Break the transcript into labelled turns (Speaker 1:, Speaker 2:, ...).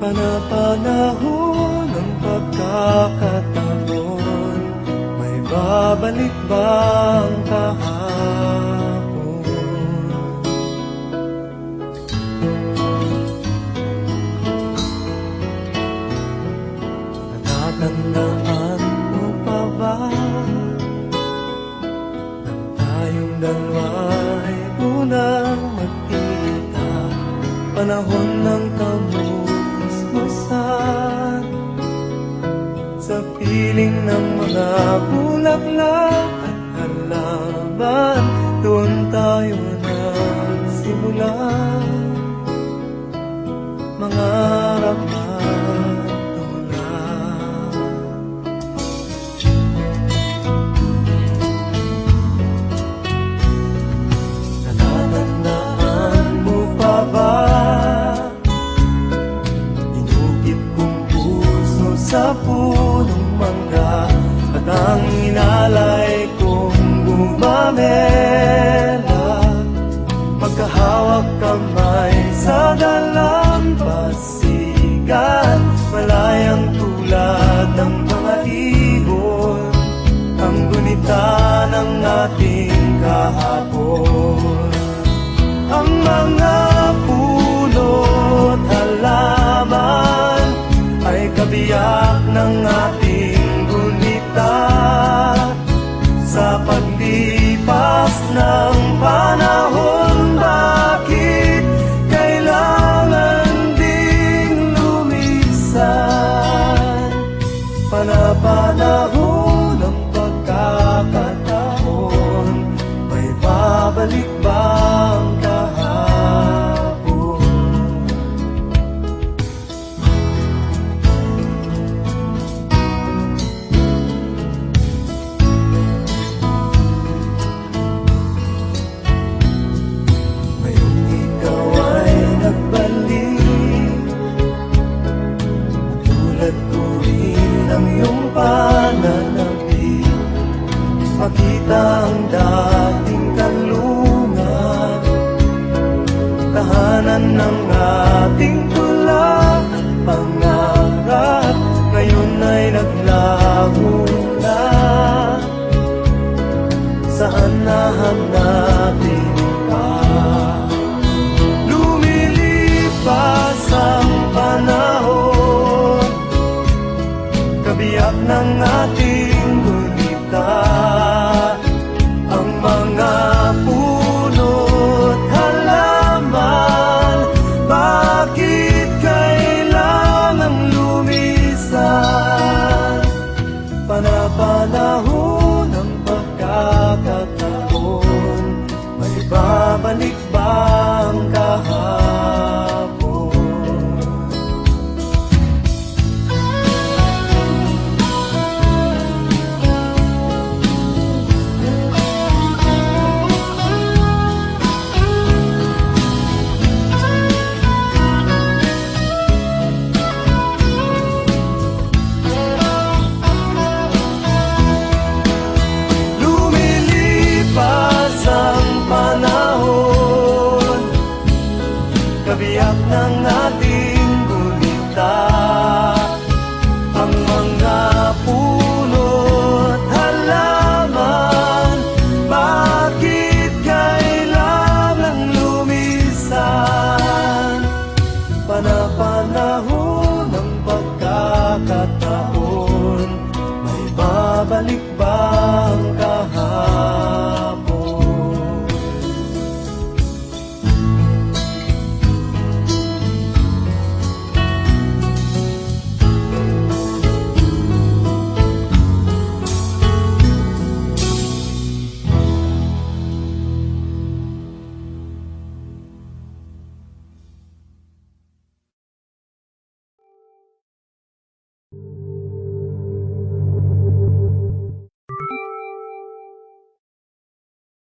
Speaker 1: Panapanahon ng pagkakataon, may babalik bang kahapon? Natatandaan mo pa ba nang tayong dalawa'y unang magkita? Panahon ng kamusmusan, sa piling ng mga bulaklak at halaman, doon tayo nagsimula mangarap at tulad. Natatandaan mo pa ba sa punong mangga at ang inalay kong gumamela, magkahawak kamay sa dalampasigan, malayang tulad ng mga ibon, ang gunita ng ating kahapon. Ang mga